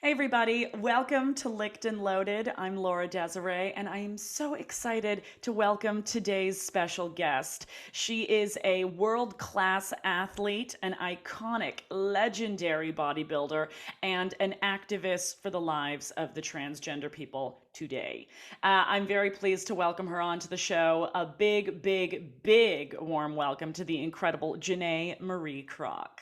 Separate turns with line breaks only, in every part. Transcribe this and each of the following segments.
Hey everybody, welcome to Licked and Loaded. I'm Laura Desirée, and I am so excited to welcome today's special guest. She is a world-class athlete, an iconic, legendary bodybuilder, and an activist for the lives of the transgender people today. I'm very pleased to welcome her onto the show. A big, big, big warm welcome to the incredible Janae Marie Kroc.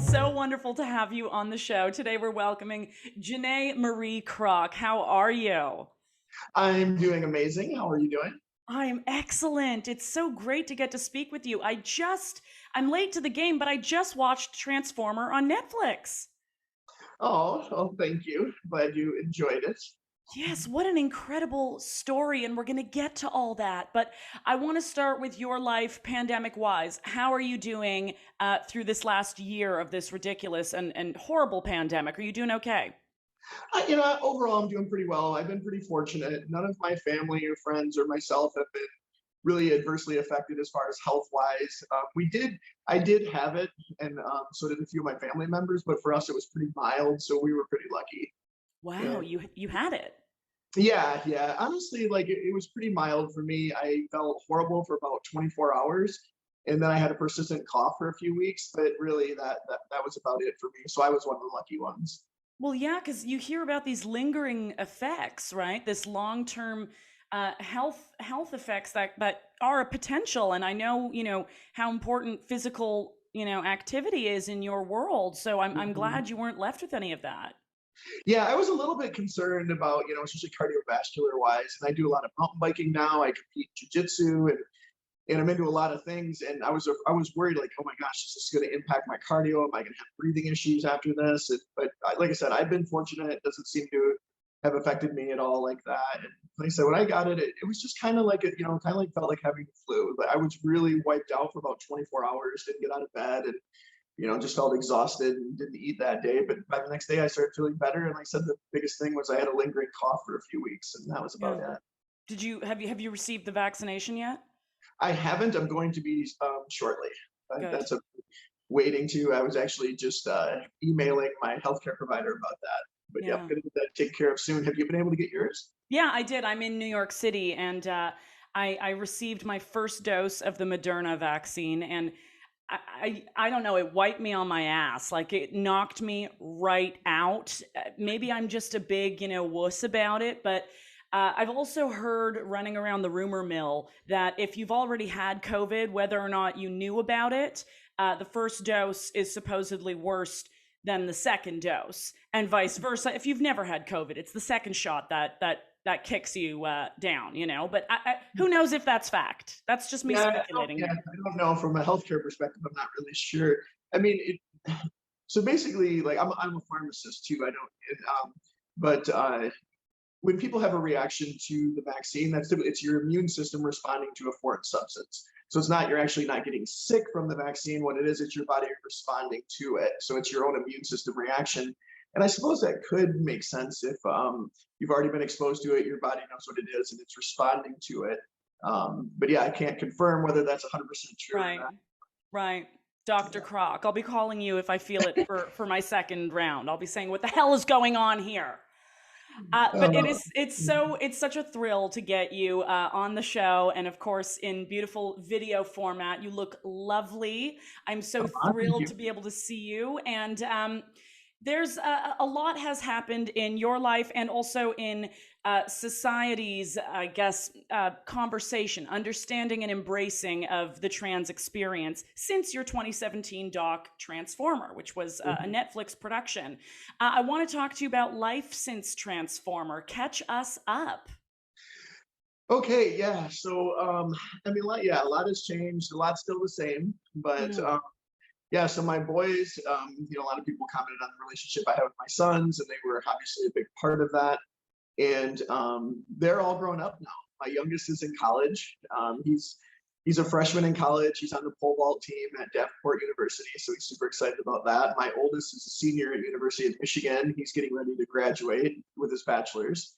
So wonderful to have you on the show. Today we're welcoming Janae Marie Kroc. How are you?
I'm doing amazing. How are you doing?
I am excellent. It's so great to get to speak with you. I'm late to the game, but I just watched Transformer on Netflix.
Oh, thank you. Glad you enjoyed it.
Yes, what an incredible story, and we're going to get to all that. But I want to start with your life, pandemic wise. How are you doing through this last year of this ridiculous and horrible pandemic? Are you doing okay?
Overall, I'm doing pretty well. I've been pretty fortunate. None of my family or friends or myself have been really adversely affected as far as health wise. I did have it, and so did a few of my family members. But for us, it was pretty mild, so we were pretty lucky.
Wow,
Yeah,
you had it.
yeah. Honestly, like it was pretty mild for me. I felt horrible for about 24 hours, and then I had a persistent cough for a few weeks. But really, that was about it for me. So I was one of the lucky ones.
Well, yeah, because you hear about these lingering effects, right? This long-term health effects that are a potential. And I know, how important physical, activity is in your world. So I'm
Mhm.
glad you weren't left with any of that.
Yeah, I was a little bit concerned about, especially cardiovascular wise. And I do a lot of mountain biking now. I compete jujitsu and I'm into a lot of things. And I was worried like, oh my gosh, is this going to impact my cardio? Am I going to have breathing issues after this? Like I said, I've been fortunate. It doesn't seem to have affected me at all like that. And like I said, when I got it, it was just kind of like kind of like felt like having the flu. But I was really wiped out for about 24 hours. Didn't get out of bed, and just felt exhausted and didn't eat that day. But by the next day, I started feeling better. And like I said, the biggest thing was I had a lingering cough for a few weeks, and that was about
Yeah.
it.
Have you received the vaccination yet?
I haven't. I'm going to be shortly.
Good.
That's a waiting to. I was actually just emailing my healthcare provider about that. But yeah, I'm
Yeah.
going to get that taken care of soon. Have you been able to get yours?
Yeah, I did. I'm in New York City, and I received my first dose of the Moderna vaccine, and I don't know. It wiped me on my ass. Like it knocked me right out. Maybe I'm just a big, wuss about it, but I've also heard running around the rumor mill that if you've already had COVID, whether or not you knew about it, the first dose is supposedly worse than the second dose, and vice versa. If you've never had COVID, it's the second shot that kicks you down, But who knows if that's fact? That's just me speculating
Yeah,
here.
I don't know. From a healthcare perspective, I'm not really sure. I mean, so basically, like I'm a pharmacist too. I don't, but when people have a reaction to the vaccine, it's your immune system responding to a foreign substance. So it's not you're actually not getting sick from the vaccine. What it is, it's your body responding to it. So it's your own immune system reaction. And I suppose that could make sense if you've already been exposed to it, your body knows what it is and it's responding to it. But yeah, I can't confirm whether that's 100% true or
Right, right. Dr.
not.
Croc, I'll be calling you if I feel it for my second round. I'll be saying, "What the hell is going on here?" But
Uh,
it's such a thrill to get you on the show, and of course in beautiful video format. You look lovely. I'm so
thank
thrilled
you.
to be able to see you, and there's a lot has happened in your life and also in society's, I guess, conversation, understanding and embracing of the trans experience since your 2017 doc Transformer, which was a Netflix production. I want to talk to you about life since Transformer. Catch us up.
Okay, yeah. So, I mean, a lot has changed. A lot's still the same, but
Mm.
yeah. So my boys, a lot of people commented on the relationship I have with my sons, and they were obviously a big part of that. And they're all grown up now. My youngest is in college. He's He's a freshman in college. He's on the pole vault team at Davenport University, so he's super excited about that. My oldest is a senior at University of Michigan. He's getting ready to graduate with his bachelor's.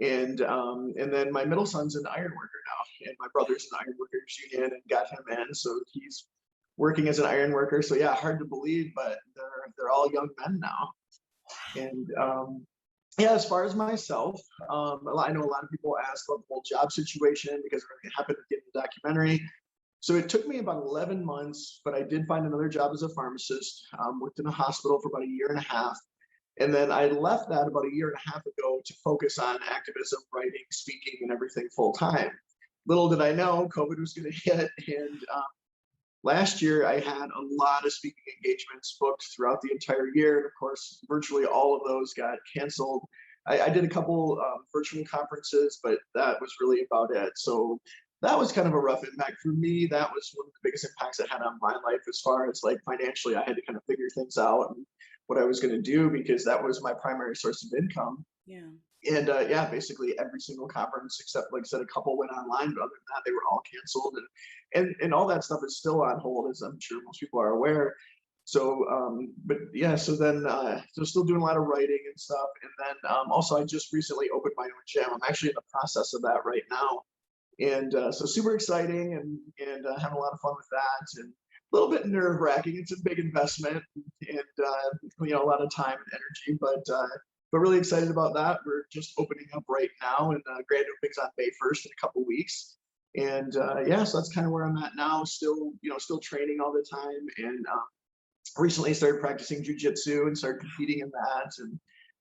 And then my middle son's an iron worker now, and my brother's an iron workers union and got him in, so he's working as an iron worker. So yeah, hard to believe, but they're all young men now. And yeah, as far as myself, I know a lot of people ask about the whole job situation because it happened at the end of the documentary. So it took me about 11 months, but I did find another job as a pharmacist. Worked in a hospital for about a year and a half. And then I left that about a year and a half ago to focus on activism, writing, speaking, and everything full time. Little did I know COVID was going to hit. And last year, I had a lot of speaking engagements booked throughout the entire year. And of course, virtually all of those got canceled. I did a couple virtual conferences, but that was really about it. So that was kind of a rough impact for me. That was one of the biggest impacts it had on my life as far as like financially. I had to kind of figure things out and what I was going to do because that was my primary source of income.
Yeah.
And yeah, basically every single conference except, like I said, a couple went online, but other than that, they were all canceled. And all that stuff is still on hold, as I'm sure most people are aware. So, but yeah, so then, so still doing a lot of writing and stuff. And then also I just recently opened my own gym. I'm actually in the process of that right now. And so super exciting and having a lot of fun with that. And a little bit nerve wracking. It's a big investment and you know, a lot of time and energy, but really excited about that. We're just opening up right now, and grand opening's on May 1st in a couple weeks. And yeah, so that's kind of where I'm at now. Still, you know, still training all the time, and recently started practicing jujitsu and started competing in that, and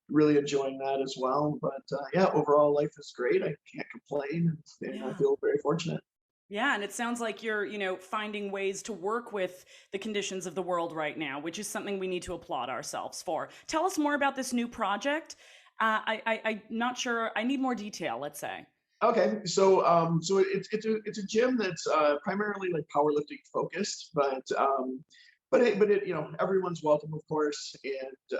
really enjoying that as well. But yeah, overall life is great. I can't complain, and I
Yeah.
feel very fortunate.
Yeah, and it sounds like you're, finding ways to work with the conditions of the world right now, which is something we need to applaud ourselves for. Tell us more about this new project. I'm not sure. I need more detail. Let's say.
Okay, so so it's a gym that's primarily like powerlifting focused, but it, you know, everyone's welcome, of course, and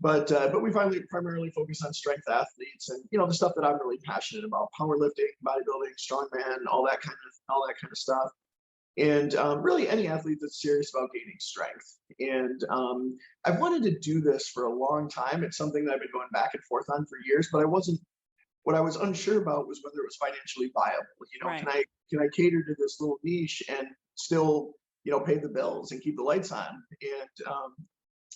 but we finally primarily focus on strength athletes and, you know, the stuff that I'm really passionate about: powerlifting, bodybuilding, strongman, all that kind of stuff, and really any athlete that's serious about gaining strength. And I've wanted to do this for a long time. It's something that I've been going back and forth on for years, but what I was unsure about was whether it was financially viable. You know,
Right.
can I cater to this little niche and still, you know, pay the bills and keep the lights on? And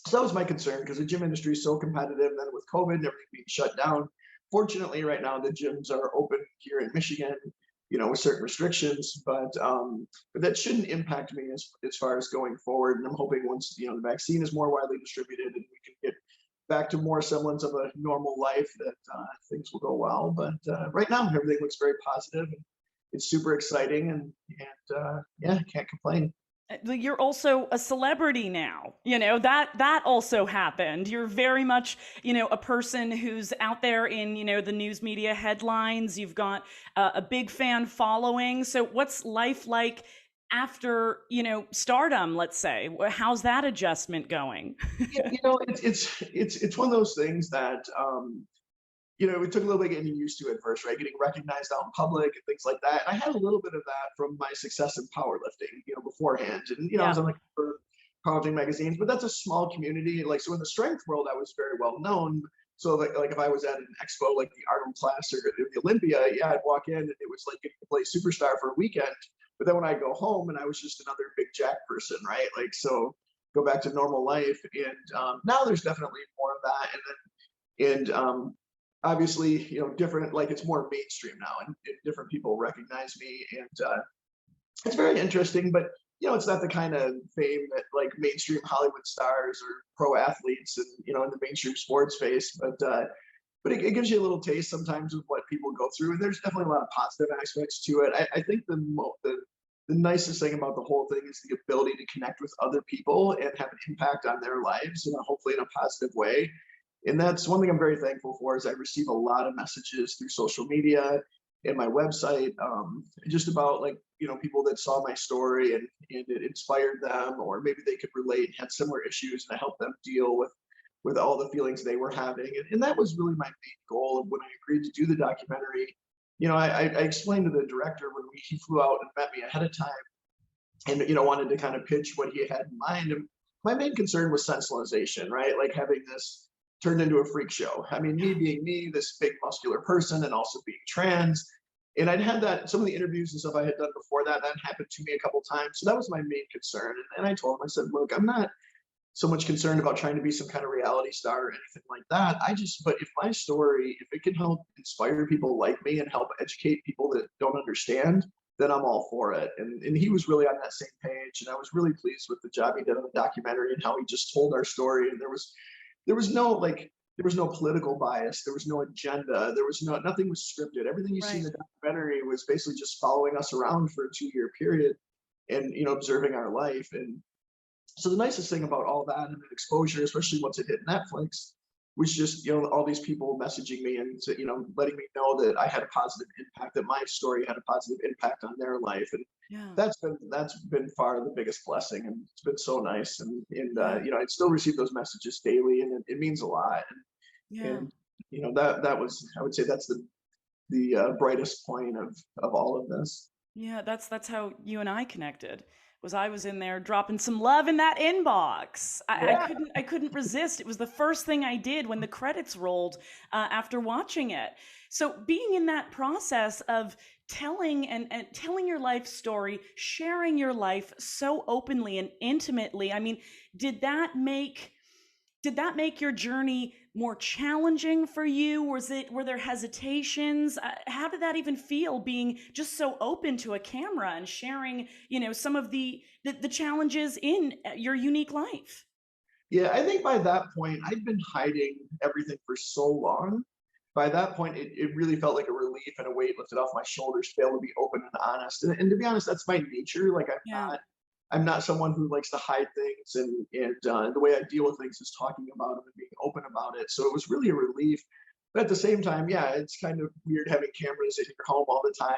so that was my concern, because the gym industry is so competitive. Then with COVID and everything being shut down, fortunately right now the gyms are open here in Michigan, you know, with certain restrictions, but that shouldn't impact me as far as going forward. And I'm hoping once, you know, the vaccine is more widely distributed and we can get back to more semblance of a normal life, that things will go well. But right now everything looks very positive, and it's super exciting, and yeah, can't complain.
You're also a celebrity now. That also happened. You're very much, a person who's out there in, the news media headlines. You've got a big fan following. So what's life like after, stardom, let's say? How's that adjustment going?
You know, it's one of those things that you know, it took a little bit getting used to at first, right? Getting recognized out in public and things like that. And I had a little bit of that from my success in powerlifting, you know, beforehand. And, you know, I
Yeah.
was on like powerlifting magazines, but that's a small community. Like, so in the strength world, I was very well known. So like if I was at an expo, like the Arnold class or the Olympia, yeah, I'd walk in and it was like getting to play superstar for a weekend. But then when I go home and I was just another big jack person, right? Like, so go back to normal life. And now there's definitely more of that. And obviously, you know, different, like it's more mainstream now, and different people recognize me, and it's very interesting. But you know, it's not the kind of fame that like mainstream Hollywood stars or pro athletes and, you know, in the mainstream sports face. But it gives you a little taste sometimes of what people go through, and there's definitely a lot of positive aspects to it. I think the nicest thing about the whole thing is the ability to connect with other people and have an impact on their lives, and hopefully in a positive way. And that's one thing I'm very thankful for, is I receive a lot of messages through social media and my website, just about, like, you know, people that saw my story and it inspired them, or maybe they could relate and had similar issues, and I helped them deal with all the feelings they were having. And that was really my main goal of when I agreed to do the documentary. I explained to the director when he flew out and met me ahead of time, and wanted to kind of pitch what he had in mind. And my main concern was sensationalization, right? Like having this turned into a freak show. I mean, me being me, this big muscular person, and also being trans. And I'd had that, some of the interviews and stuff I had done before that happened to me a couple times. So that was my main concern. And I told him, I said, look, I'm not so much concerned about trying to be some kind of reality star or anything like that. But if my story, if it can help inspire people like me and help educate people that don't understand, then I'm all for it. And he was really on that same page. And I was really pleased with the job he did on the documentary and how he just told our story. And there was no political bias. There was no agenda. Nothing was scripted. Everything you see in the documentary was basically just following us around for a 2-year period and, observing our life. And so the nicest thing about all that and the exposure, especially once it hit Netflix, was just, all these people messaging me and, letting me know that I had a positive impact, that my story had a positive impact on their life. And that's been far the biggest blessing. And it's been so nice. And I still receive those messages daily, and it means a lot. And that was, I would say that's the brightest point of all of this.
Yeah, that's how you and I connected. I was in there dropping some love in that inbox. I couldn't resist. It was the first thing I did when the credits rolled after watching it. So being in that process of telling and telling your life story, sharing your life so openly and intimately, I mean, did that make your journey more challenging for you? Were there hesitations? How did that even feel, being just so open to a camera and sharing, some of the challenges in your unique life?
Yeah, I think by that point, I'd been hiding everything for so long. By that point, it really felt like a relief and a weight lifted off my shoulders to be able to be open and honest. And to be honest, that's my nature. Like I'm not someone who likes to hide things, and the way I deal with things is talking about them and being open about it. So it was really a relief. But at the same time, yeah, it's kind of weird having cameras in your home all the time.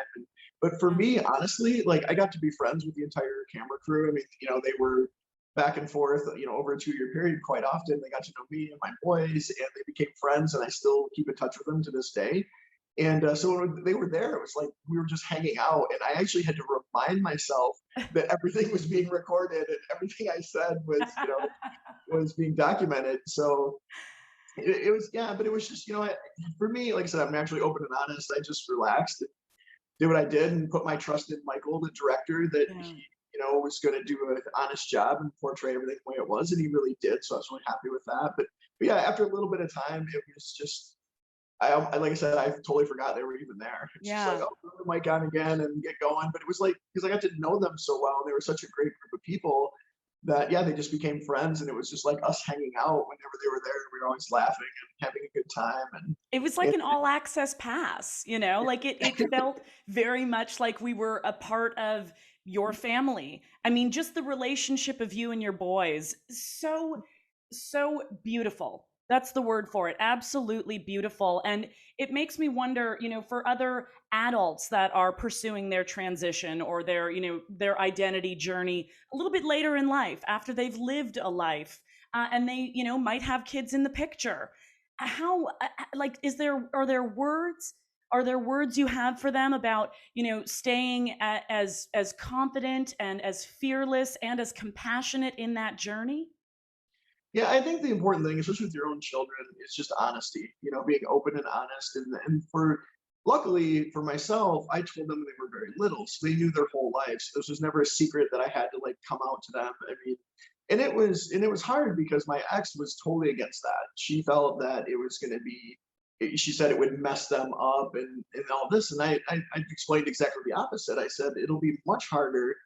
But for me, honestly, like I got to be friends with the entire camera crew. I mean, they were back and forth, over a 2-year period quite often. They got to know me and my boys, and they became friends, and I still keep in touch with them to this day. And so when they were there, it was like we were just hanging out, and I actually had to remind myself that everything was being recorded and everything I said was, was being documented. So it was, yeah, but it was just, for me, like I said, I'm naturally open and honest. I just relaxed and did what I did and put my trust in Michael, the director, that he, was going to do an honest job and portray everything the way it was, and he really did. So I was really happy with that. But yeah, after a little bit of time, it was just, like I said, I totally forgot they were even there. It's just like, oh, put the mic on again and get going. But it was like, because I got to know them so well, and they were such a great group of people that, they just became friends. And it was just like us hanging out whenever they were there. We were always laughing and having a good time. And
it was like an all access pass, like it felt very much like we were a part of your family. I mean, just the relationship of you and your boys, so beautiful. That's the word for it. Absolutely beautiful. And it makes me wonder, for other adults that are pursuing their transition or their identity journey a little bit later in life, after they've lived a life, and they, might have kids in the picture. How, are there words you have for them about, staying as confident and as fearless and as compassionate in that journey?
Yeah, I think the important thing, especially with your own children, is just honesty, being open and honest. Luckily for myself, I told them when they were very little, so they knew their whole lives. This was never a secret that I had to like come out to them. I mean, and it was hard because my ex was totally against that. She felt that it was going to be, she said it would mess them up and all this. And I explained exactly the opposite. I said, it'll be much harder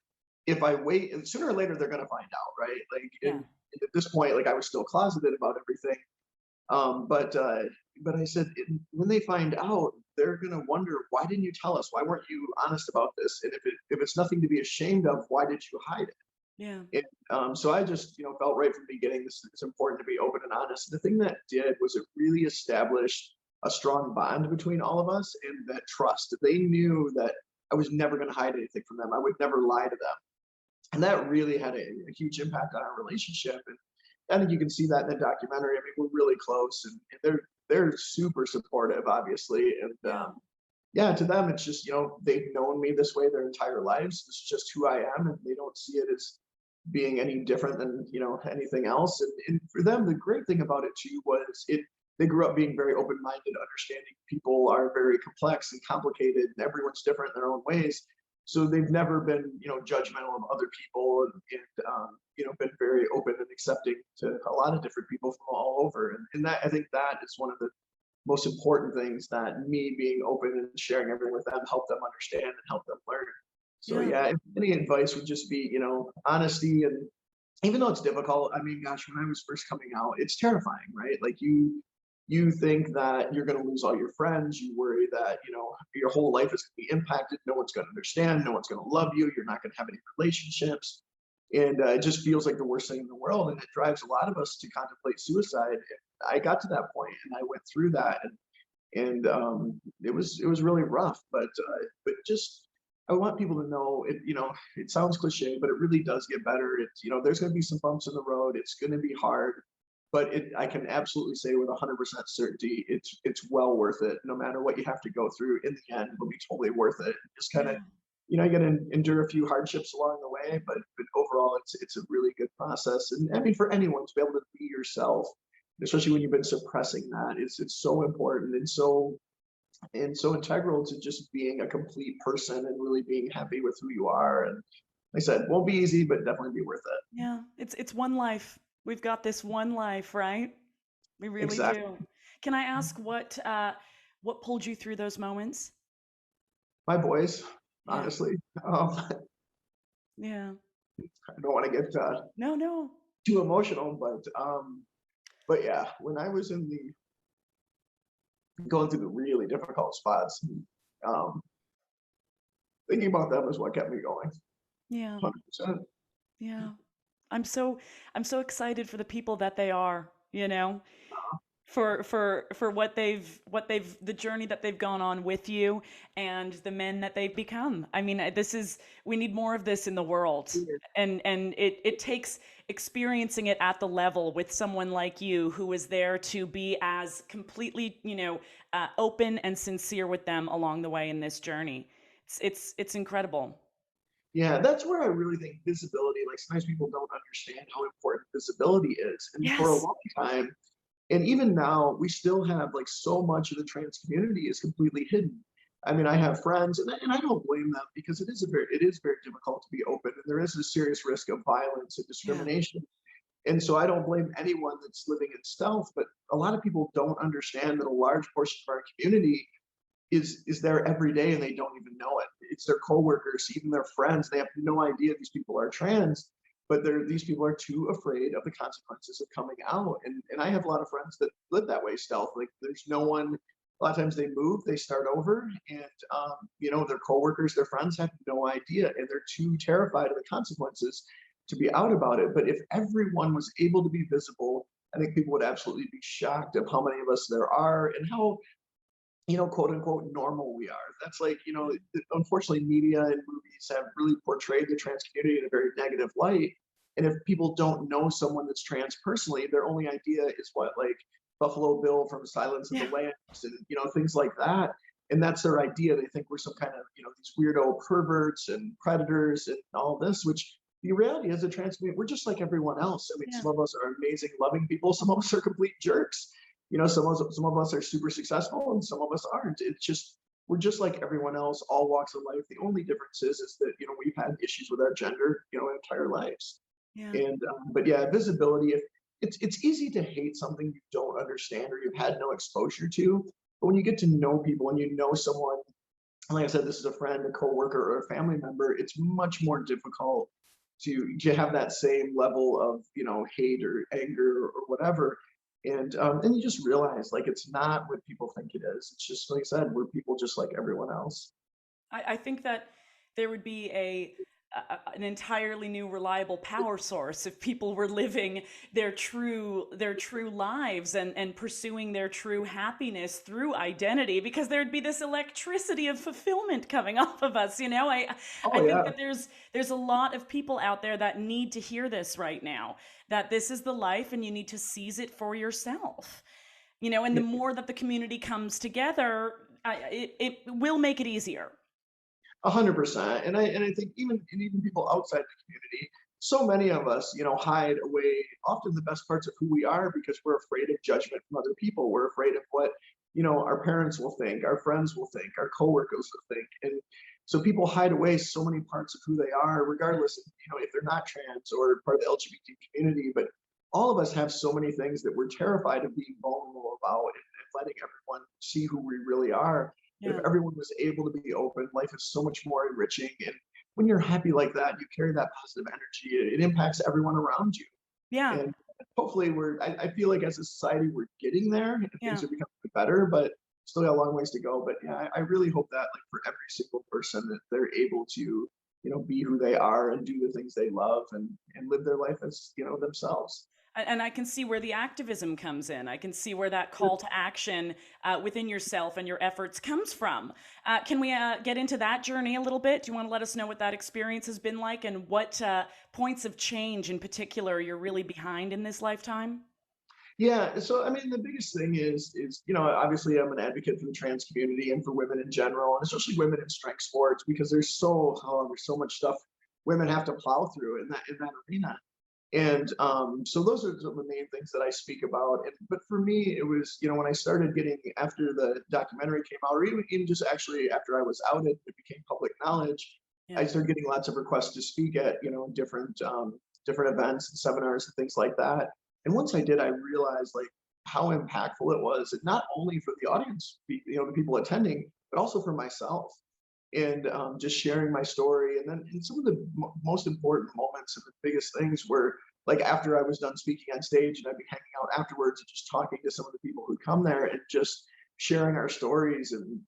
if I wait, and sooner or later they're going to find out, right? Like, and at this point, like I was still closeted about everything. But I said, when they find out, they're going to wonder, why didn't you tell us? Why weren't you honest about this? And if it's nothing to be ashamed of, why did you hide it?
Yeah.
And so I just, felt right from the beginning, it's important to be open and honest. The thing that did was it really established a strong bond between all of us, and that trust. They knew that I was never going to hide anything from them. I would never lie to them. And that really had a huge impact on our relationship. And I think you can see that in the documentary. I mean, we're really close, and they're super supportive, obviously. And yeah, to them, it's just, they've known me this way their entire lives. This is just who I am, and they don't see it as being any different than, anything else. And for them, the great thing about it too was they grew up being very open-minded, understanding people are very complex and complicated, and everyone's different in their own ways. So they've never been, judgmental of other people, and been very open and accepting to a lot of different people from all over. And that, I think that is one of the most important things, that me being open and sharing everything with them help them understand and help them learn. So
Yeah.
yeah, if any advice would just be, honesty. And even though it's difficult, I mean, gosh, when I was first coming out, it's terrifying, right? Like you think that you're going to lose all your friends. You worry that, your whole life is going to be impacted. No one's going to understand. No one's going to love you. You're not going to have any relationships. And it just feels like the worst thing in the world. And it drives a lot of us to contemplate suicide. And I got to that point, and I went through that. And it was really rough. But just, I want people to know it. It sounds cliche, but it really does get better. It's, there's going to be some bumps in the road. It's going to be hard, but I can absolutely say with 100% certainty, it's well worth it. No matter what you have to go through, in the end, it'll be totally worth it. Just kind of,
Yeah.
you got to endure a few hardships along the way, but overall, it's a really good process. And I mean, for anyone to be able to be yourself, especially when you've been suppressing that, it's so important and so integral to just being a complete person and really being happy with who you are. And like I said, won't be easy, but definitely be worth it.
Yeah. It's one life. We've got this one life, right? We really
Exactly.
do. Can I ask what pulled you through those moments?
My boys,
Yeah.
honestly.
Yeah.
I don't want to get
No, no.
too emotional, but yeah, when I was going through the really difficult spots, um, thinking about them is what kept me going.
Yeah.
100%.
Yeah. I'm so I'm so excited for the people that they are, for what they've the journey that they've gone on with you and the men that they've become. I mean, we need more of this in the world. And it takes experiencing it at the level with someone like you who is there to be as completely, open and sincere with them along the way in this journey. It's incredible.
Yeah, that's where I really think visibility, like sometimes people don't understand how important visibility is. And for a
Yes.
long time, and even now, we still have like so much of the trans community is completely hidden. I mean, I have friends, and I don't blame them, because it is very difficult to be open, and there is a serious risk of violence and
Yeah.
discrimination. And so I don't blame anyone that's living in stealth, but a lot of people don't understand that a large portion of our community is there every day, and they don't even know it. It's their coworkers, even their friends. They have no idea these people are trans, but these people are too afraid of the consequences of coming out. And I have a lot of friends that live that way stealth. Like there's no one. A lot of times they move, they start over, and their coworkers, their friends have no idea, and they're too terrified of the consequences to be out about it. But if everyone was able to be visible, I think people would absolutely be shocked of how many of us there are, and how quote unquote normal we are. That's like, unfortunately, media and movies have really portrayed the trans community in a very negative light. And if people don't know someone that's trans personally, their only idea is what, like Buffalo Bill from Silence of the
Yeah.
Lambs, and things like that. And that's their idea. They think we're some kind of, these weirdo perverts and predators and all this, which the reality is, a trans community, we're just like everyone else. I mean,
Yeah.
some of us are amazing, loving people. Some of us are complete jerks. Some of us are super successful, and some of us aren't. It's just, we're just like everyone else, all walks of life. The only difference is that we've had issues with our gender our entire lives.
Yeah.
And but yeah, visibility. If it's easy to hate something you don't understand or you've had no exposure to, but when you get to know people and someone, like I said, this is a friend, a coworker, or a family member, it's much more difficult to have that same level of hate or anger or whatever. And you just realize, like, it's not what people think it is. It's just, like I said, we're people just like everyone else.
I think that there would be an entirely new reliable power source if people were living their true lives and pursuing their true happiness through identity, because there'd be this electricity of fulfillment coming off of us. I
Oh
think
yeah.
that there's a lot of people out there that need to hear this right now, that this is the life and you need to seize it for yourself. And the
Yeah.
more that the community comes together, it will make it easier.
100%. And I think even people outside the community, so many of us, hide away often the best parts of who we are because we're afraid of judgment from other people. We're afraid of what, our parents will think, our friends will think, our coworkers will think. And so people hide away so many parts of who they are, regardless of, if they're not trans or part of the LGBT community. But all of us have so many things that we're terrified of being vulnerable about and letting everyone see who we really are. If
Yeah.
everyone was able to be open, life is so much more enriching. And when you're happy like that, you carry that positive energy. It impacts everyone around you.
Yeah.
And hopefully I feel like as a society, we're getting there and
Yeah.
things are becoming better, but still got a long ways to go. But yeah, I really hope that like for every single person that they're able to, be who they are and do the things they love and live their life as, themselves.
And I can see where the activism comes in. I can see where that call to action within yourself and your efforts comes from. Can we get into that journey a little bit? Do you want to let us know what that experience has been like and what points of change in particular you're really behind in this lifetime?
Yeah, so I mean, the biggest thing is obviously I'm an advocate for the trans community and for women in general, and especially women in strength sports because there's so much stuff women have to plow through in that arena. And so those are some of the main things that I speak about. But for me, it was, when I started getting, after the documentary came out, or even just actually after I was outed, it became public knowledge.
Yeah.
I started getting lots of requests to speak at, different events and seminars and things like that. And once I did, I realized like how impactful it was, and not only for the audience, the people attending, but also for myself. And just sharing my story. And then some of the most important moments and the biggest things were like after I was done speaking on stage and I'd be hanging out afterwards and just talking to some of the people who come there and just sharing our stories. And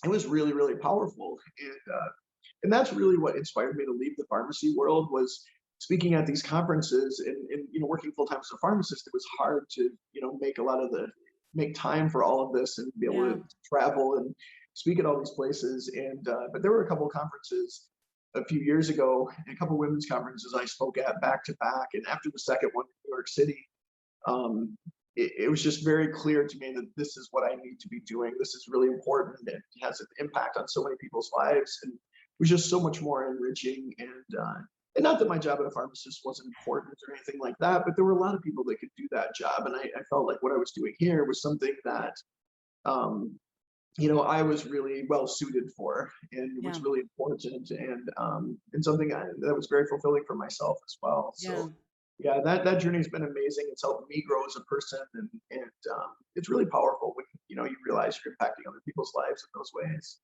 it was really, really powerful. And that's really what inspired me to leave the pharmacy world, was speaking at these conferences and working full time as a pharmacist. It was hard to, make time for all of this and be able
Yeah.
to travel and speak at all these places. And but there were a couple of conferences a few years ago, and a couple of women's conferences I spoke at back to back. And after the second one in New York City, it was just very clear to me that this is what I need to be doing. This is really important. It has an impact on so many people's lives, and it was just so much more enriching. And not that my job at a pharmacist wasn't important or anything like that, but there were a lot of people that could do that job. And I felt like what I was doing here was something that I was really well suited for, and it
Yeah.
was really important, and something that was very fulfilling for myself as well.
Yeah.
So yeah, that journey has been amazing. It's helped me grow as a person, and it's really powerful when you realize you're impacting other people's lives in those ways.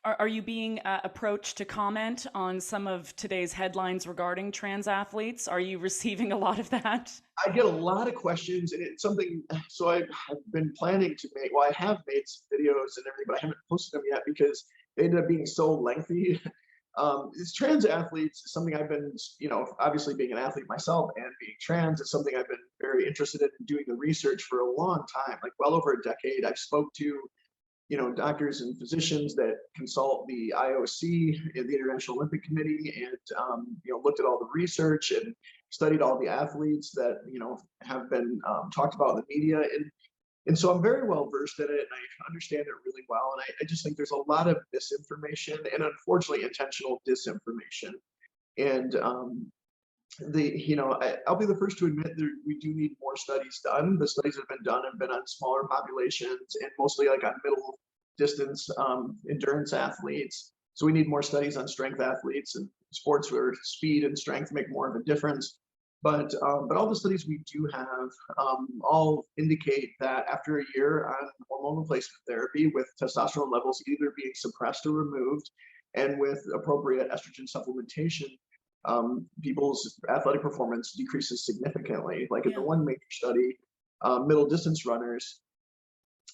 Are you being approached to comment on some of today's headlines regarding trans athletes? Are you receiving a lot of that?
I get a lot of questions, and it's something. So I've been planning to make. Well, I have made some videos and everything, but I haven't posted them yet because they ended up being so lengthy. It's trans athletes is something I've been, obviously being an athlete myself and being trans is something I've been very interested in doing the research for a long time, like well over a decade. I've spoke to doctors and physicians that consult the IOC, the International Olympic Committee, and looked at all the research and studied all the athletes that have been talked about in the media, and so I'm very well versed in it, and I understand it really well. And I just think there's a lot of misinformation and unfortunately intentional disinformation. And I'll be the first to admit that we do need more studies done. The studies that have been done have been on smaller populations and mostly like on middle distance endurance athletes. So we need more studies on strength athletes and sports where speed and strength make more of a difference. But all the studies we do have all indicate that after a year on hormone replacement therapy with testosterone levels either being suppressed or removed, and with appropriate estrogen supplementation, people's athletic performance decreases significantly. Like in the
Yeah.
one major study, middle distance runners,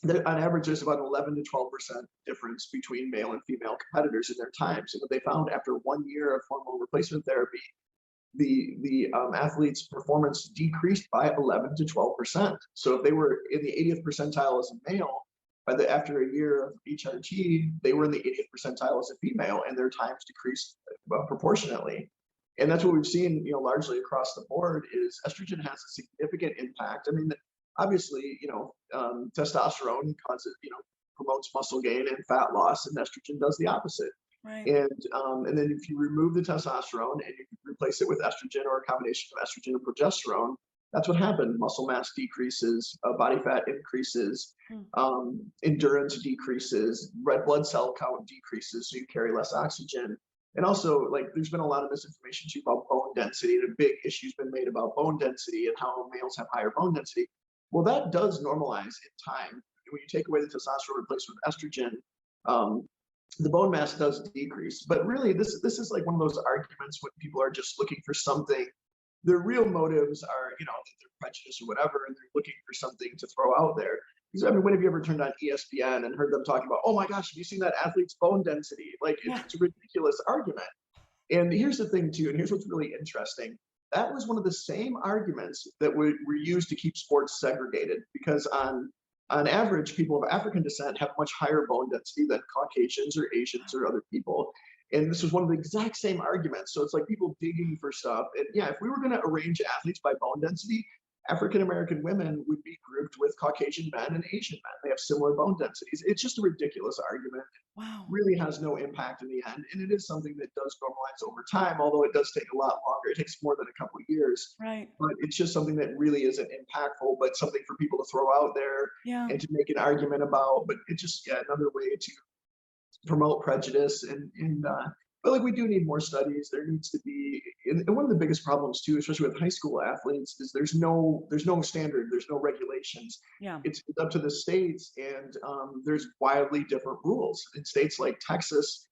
on average, there's about 11 to 12% difference between male and female competitors in their times. And what they found after 1 year of hormone replacement therapy, the athlete's performance decreased by 11 to 12%. So if they were in the 80th percentile as a male, after a year of HRT, they were in the 80th percentile as a female, and their times decreased proportionately. And that's what we've seen, largely across the board, is estrogen has a significant impact. I mean, obviously, testosterone causes, promotes muscle gain and fat loss, and estrogen does the opposite.
Right.
And then if you remove the testosterone and you replace it with estrogen or a combination of estrogen and progesterone, that's what happened. Muscle mass decreases, body fat increases, endurance decreases, red blood cell count decreases, so you carry less oxygen. And also, like, there's been a lot of misinformation too about bone density, and a big issue's been made about bone density and how males have higher bone density. Well, that does normalize in time. When you take away the testosterone, replaced with estrogen, the bone mass does decrease. But really, this is like one of those arguments when people are just looking for something. Their real motives are, you know, that they're prejudiced or whatever, and they're looking for something to throw out there. Because I mean, when have you ever turned on ESPN and heard them talking about, oh my gosh, have you seen that athlete's bone density? Like, it's a ridiculous argument. And here's the thing too, and here's what's really interesting. That was one of the same arguments that were used to keep sports segregated, because on average, people of African descent have much higher bone density than Caucasians or Asians or other people. And this was one of the exact same arguments. So it's like people digging for stuff. And yeah, if we were going to arrange athletes by bone density, African-American women would be grouped with Caucasian men and Asian men. They have similar bone densities. It's just a ridiculous argument.
Wow.
Really has no impact in the end. And it is something that does normalize over time, although it does take a lot longer. It takes more than a couple of years.
Right.
But it's just something that really isn't impactful, but something for people to throw out there and to make an argument about. But it's just, another way to promote prejudice. But like, we do need more studies. There needs to be, and one of the biggest problems too, especially with high school athletes, is there's no standard, there's no regulations.
Yeah.
It's up to the states, and there's wildly different rules. In states like Texas,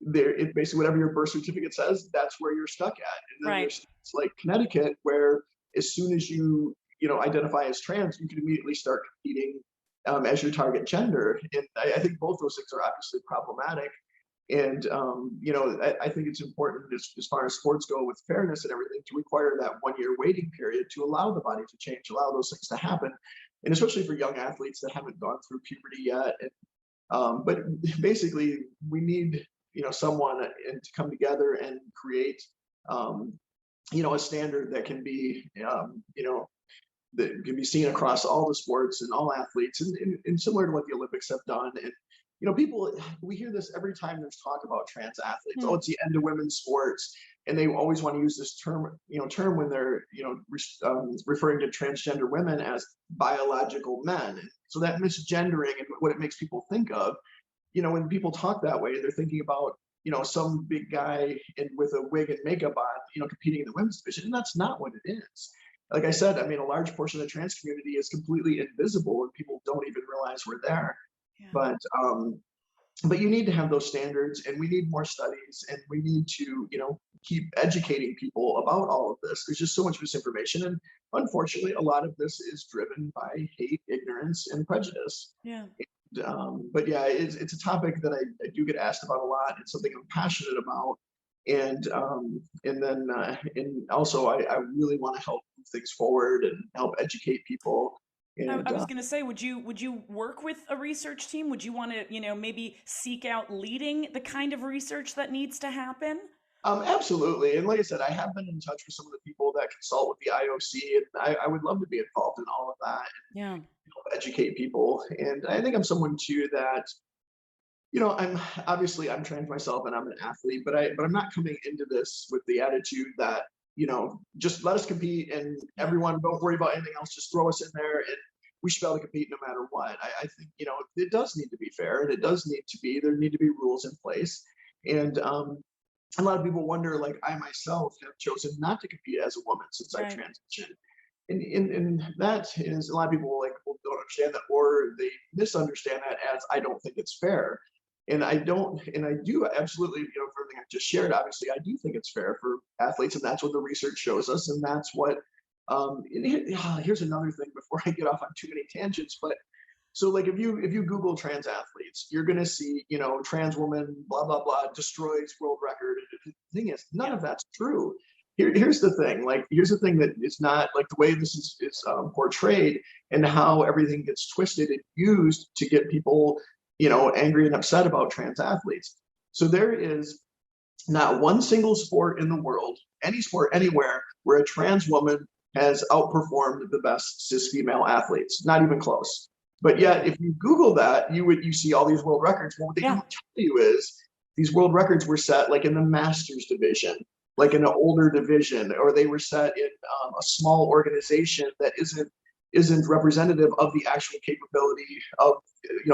it basically, whatever your birth certificate says, that's where you're stuck at. And then there's states like Connecticut, where as soon as you identify as trans, you can immediately start competing as your target gender. And I think both those things are obviously problematic. And, I think it's important as far as sports go, with fairness and everything, to require that 1-year waiting period to allow the body to change, allow those things to happen. And especially for young athletes that haven't gone through puberty yet. And, but basically, we need, someone to come together and create, a standard that can be, that can be seen across all the sports and all athletes, and similar to what the Olympics have done. And people, we hear this every time there's talk about trans athletes. Oh, it's the end of women's sports, and they always want to use this term when they're referring to transgender women as biological men. So that misgendering and what it makes people think of, when people talk that way, they're thinking about some big guy with a wig and makeup on, competing in the women's division, and that's not what it is. Like I said, I mean, a large portion of the trans community is completely invisible, and people don't even realize we're there. Yeah. But you need to have those standards, and we need more studies, and we need to, keep educating people about all of this. There's just so much misinformation, and unfortunately, a lot of this is driven by hate, ignorance, and prejudice. Yeah. But yeah, it's a topic that I do get asked about a lot. It's something I'm passionate about, and also I really want to help move things forward and help educate people. And,
I was going to say, would you work with a research team? Would you want to, maybe seek out leading the kind of research that needs to happen?
Absolutely. And like I said, I have been in touch with some of the people that consult with the IOC, and I would love to be involved in all of that. And, help educate people. And I think I'm someone too that, I'm trans myself, and I'm an athlete, but I'm not coming into this with the attitude that, just let us compete, and everyone, don't worry about anything else, just throw us in there, and we should be able to compete no matter what. I think, it does need to be fair, and there need to be rules in place. And a lot of people wonder, like, I myself have chosen not to compete as a woman since I transitioned. And that is, a lot of people don't understand that, or they misunderstand that as, I don't think it's fair. And I do absolutely, for everything I've just shared, obviously, I do think it's fair for athletes, and that's what the research shows us, and that's what, here's another thing before I get off on too many tangents, but so like, if you Google trans athletes, you're going to see, trans woman, blah, blah, blah, destroys world record. And the thing is, none of that's true. Here's the thing, here's the thing that is not, like, the way this is portrayed, and how everything gets twisted and used to get people, angry and upset about trans athletes. So there is not one single sport in the world, any sport anywhere, where a trans woman has outperformed the best cis female athletes. Not even close. But yet, if you Google that, you see all these world records. Well, what they don't tell you is these world records were set like in the masters division, like in an older division, or they were set in a small organization that isn't representative of the actual capability of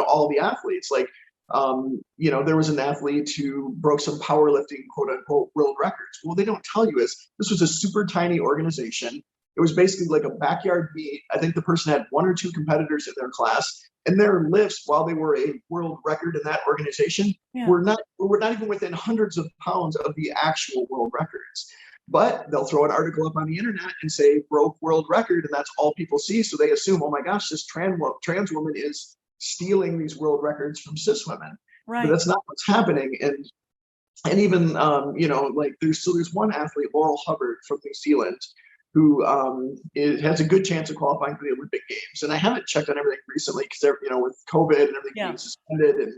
all the athletes. Like there was an athlete who broke some powerlifting quote unquote world records. Well, they don't tell you is this was a super tiny organization. It was basically like a backyard meet. I think the person had one or two competitors in their class, and their lifts, while they were a world record in that organization, were not even within hundreds of pounds of the actual world records. But they'll throw an article up on the internet and say broke world record, and that's all people see. So they assume, oh my gosh, this trans woman is stealing these world records from cis women.
Right.
But that's not what's happening. And even there's one athlete, Laurel Hubbard from New Zealand, who has a good chance of qualifying for the Olympic Games. And I haven't checked on everything recently because they're, with COVID and everything being suspended. And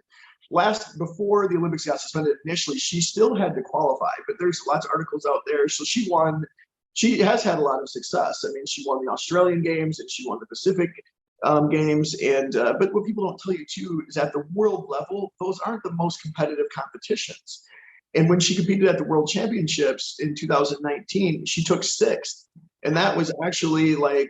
before the Olympics got suspended initially, she still had to qualify, but there's lots of articles out there. So she won. She has had a lot of success. I mean, she won the Australian Games and she won the Pacific Games. And but what people don't tell you too is at the world level, those aren't the most competitive competitions. And when she competed at the World Championships in 2019, she took 6th. And that was actually like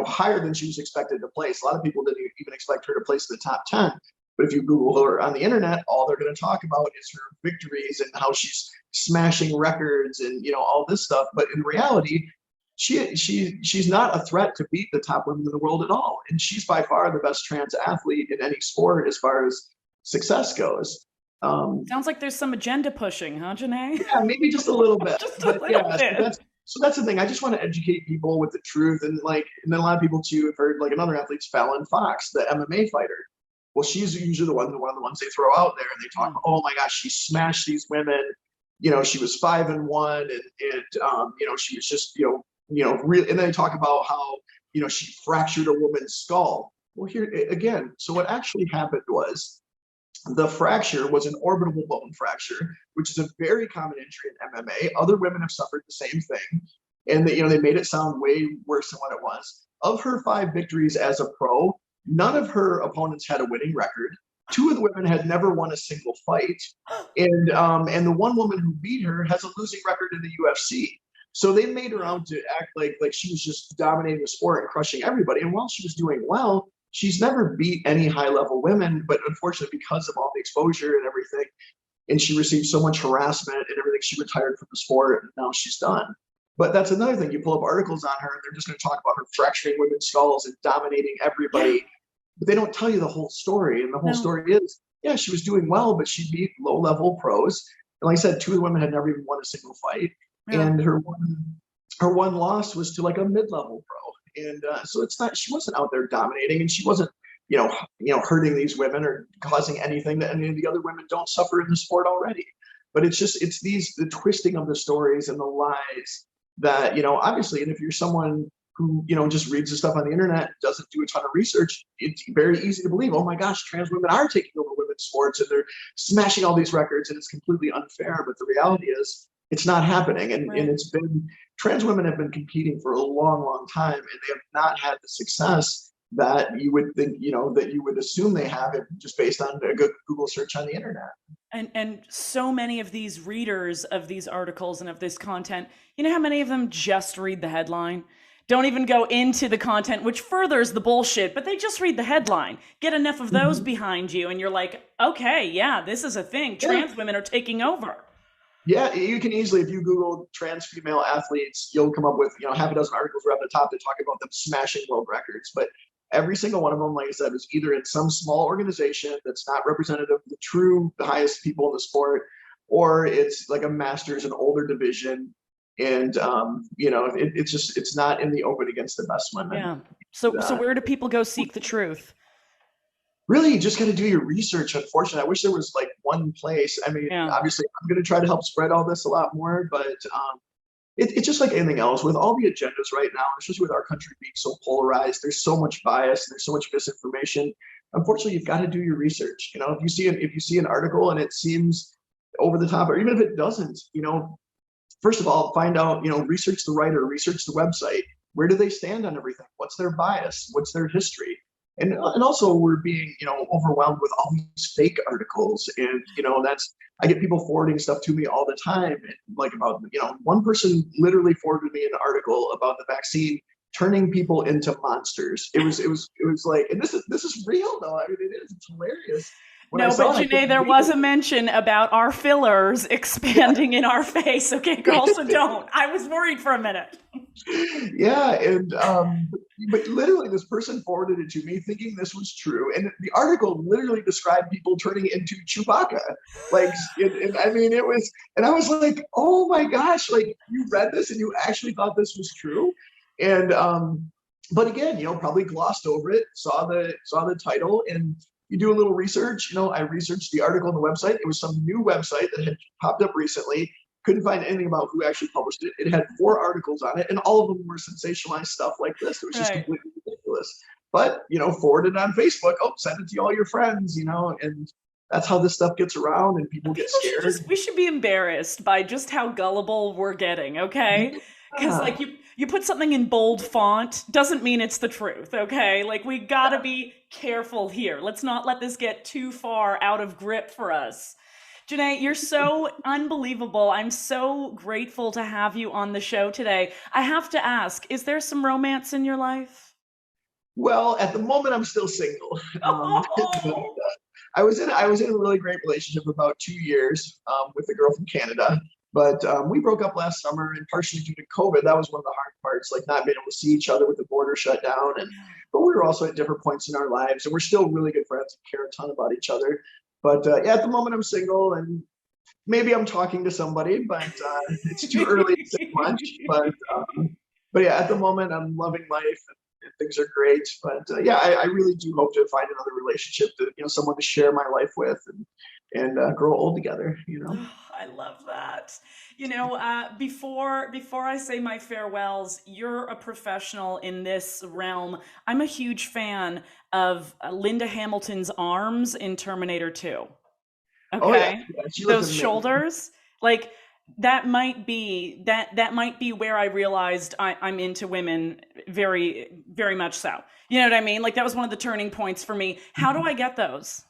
higher than she was expected to place. A lot of people didn't even expect her to place in the top 10. But if you Google her on the internet, all they're going to talk about is her victories and how she's smashing records and, all this stuff. But in reality, she's not a threat to beat the top women in the world at all. And she's by far the best trans athlete in any sport as far as success goes.
Sounds like there's some agenda pushing, huh, Janae?
Yeah, maybe just a little bit.
Just a little bit.
So that's the thing. I just want to educate people with the truth. And then a lot of people too have heard like another athlete's Felon Fox, the MMA fighter. Well, she's usually one of the ones they throw out there, and they talk, oh my gosh, she smashed these women. She was 5-1, and she was just really. And then they talk about how she fractured a woman's skull. Well, here again, so what actually happened was the fracture was an orbital bone fracture, which is a very common injury in MMA. Other women have suffered the same thing, and they made it sound way worse than what it was. Of her 5 victories as a pro, none of her opponents had a winning record. 2 of the women had never won a single fight, and the one woman who beat her has a losing record in the UFC. So they made her out to act like she was just dominating the sport and crushing everybody. And while she was doing well, she's never beat any high-level women, but unfortunately, because of all the exposure and everything, and she received so much harassment and everything, she retired from the sport, and now she's done. But that's another thing. You pull up articles on her, and they're just going to talk about her fracturing women's skulls and dominating everybody. But they don't tell you the whole story. And the whole story is, yeah, she was doing well, but she beat low-level pros. And like I said, 2 of the women had never even won a single fight. Yeah. And her one loss was to like a mid-level pro. And so she wasn't out there dominating, and she wasn't, hurting these women or causing anything that any of the other women don't suffer in the sport already. But it's the twisting of the stories and the lies that, obviously, and if you're someone who, just reads the stuff on the internet, doesn't do a ton of research, it's very easy to believe, oh my gosh, trans women are taking over women's sports and they're smashing all these records and it's completely unfair. But the reality is it's not happening. And it's been, trans women have been competing for a long, long time, and they have not had the success that you would think, that you would assume they have it just based on a good Google search on the internet.
And so many of these readers of these articles and of this content, how many of them just read the headline? Don't even go into the content, which furthers the bullshit, but they just read the headline. Get enough of those behind you, and you're like, okay, yeah, this is a thing. Trans women are taking over.
Yeah, you can easily, if you Google trans female athletes, you'll come up with, half a dozen articles right at the top that talk about them smashing world records. But every single one of them, like I said, is either in some small organization that's not representative of the highest people in the sport, or it's like a master's and older division. And, it's not in the open against the best women.
Yeah. So where do people go seek the truth?
Really, you just got to do your research. Unfortunately, I wish there was like one place. I mean, obviously, I'm going to try to help spread all this a lot more, but it's just like anything else with all the agendas right now, especially with our country being so polarized. There's so much bias, there's so much misinformation. Unfortunately, you've got to do your research. If you see an article and it seems over the top, or even if it doesn't, first of all, find out, research the writer, research the website. Where do they stand on everything? What's their bias? What's their history? and also we're being, overwhelmed with all these fake articles. And, I get people forwarding stuff to me all the time. And like about, one person literally forwarded me an article about the vaccine turning people into monsters. It was like, and this is real though. I mean, it is. It's hilarious. When I
No, but
saw it, I
Janae,
couldn't
there
believe
was a
it.
mention about our fillers expanding in our face. Okay, girl, so don't. I was worried for a minute.
Yeah, and but literally this person forwarded it to me thinking this was true, and the article literally described people turning into Chewbacca. Like, and I mean, it was, and I was like, oh my gosh, like you read this and you actually thought this was true. And but again, probably glossed over it, saw the title, and you do a little research. I researched the article on the website. It was some new website that had popped up recently. Couldn't find anything about who actually published it. It had 4 articles on it, and all of them were sensationalized stuff like this. It was just
Right.
completely ridiculous. But, forward it on Facebook. Oh, send it to all your friends, and that's how this stuff gets around, and people get scared.
We should be embarrassed by just how gullible we're getting, okay? Because
Yeah.
like you put something in bold font doesn't mean it's the truth, okay? Like we gotta be careful here. Let's not let this get too far out of grip for us. Janae, you're so unbelievable. I'm so grateful to have you on the show today. I have to ask, is there some romance in your life?
Well, at the moment, I'm still single.
Oh,
I was in a really great relationship for about 2 years with a girl from Canada, but we broke up last summer, and partially due to COVID. That was one of the hard parts, like not being able to see each other with the border shut down. But we were also at different points in our lives, and we're still really good friends and care a ton about each other. But yeah, at the moment, I'm single, and maybe I'm talking to somebody, but it's too early to say much. But yeah, at the moment, I'm loving life, and things are great. But yeah, I really do hope to find another relationship that, someone to share my life with, and grow old together.
I love that. Before I say my farewells, you're a professional in this realm. I'm a huge fan of Linda Hamilton's arms in Terminator 2.
Oh yeah,
Okay.
yeah, she looked
Those
amazing.
shoulders, like that might be where I realized I'm into women very, very much so. You know what I mean? Like that was one of the turning points for me. How do I get those?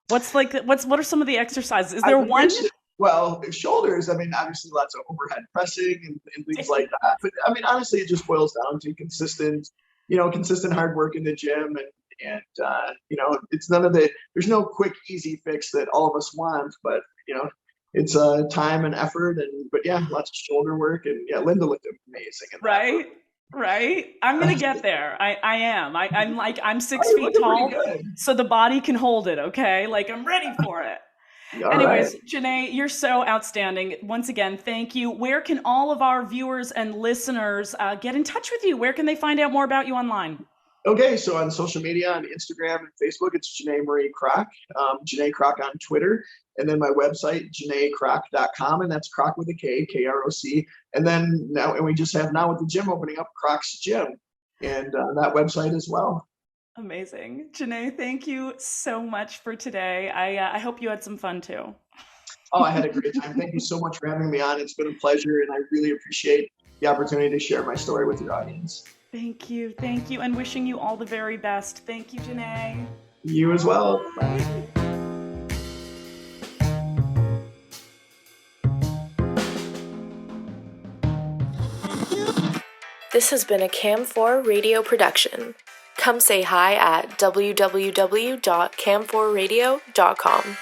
What are some of the exercises? Is
I
there one?
wish. Well, shoulders. I mean, obviously, lots of overhead pressing and things like that. But I mean, honestly, it just boils down to consistent hard work in the gym, and it's none of the. There's no quick, easy fix that all of us want, but it's time and effort, but yeah, lots of shoulder work, and yeah, Linda looked amazing in that.
Right? Right? I'm gonna get there. I am. I'm
Oh,
six
you're
feet
looking pretty
tall,
good.
so the body can hold it, okay? Like I'm ready for it.
All right.
Anyways, Janae, you're so outstanding. Once again, thank you. Where can all of our viewers and listeners get in touch with you? Where can they find out more about you online?
Okay, so on social media, on Instagram and Facebook, it's Janae Marie Kroc, Janae Kroc on Twitter, and then my website, janaekroc.com, and that's Kroc with a K, Kroc. And then and we just have now with the gym opening up, Kroc's Gym, and that website as well.
Amazing. Janae, thank you so much for today. I hope you had some fun too.
Oh, I had a great time. Thank you so much for having me on. It's been a pleasure, and I really appreciate the opportunity to share my story with your audience.
Thank you. Thank you. And wishing you all the very best. Thank you, Janae.
You as well.
Bye.
This has been a CAM4 radio production. Come say hi at www.cam4radio.com.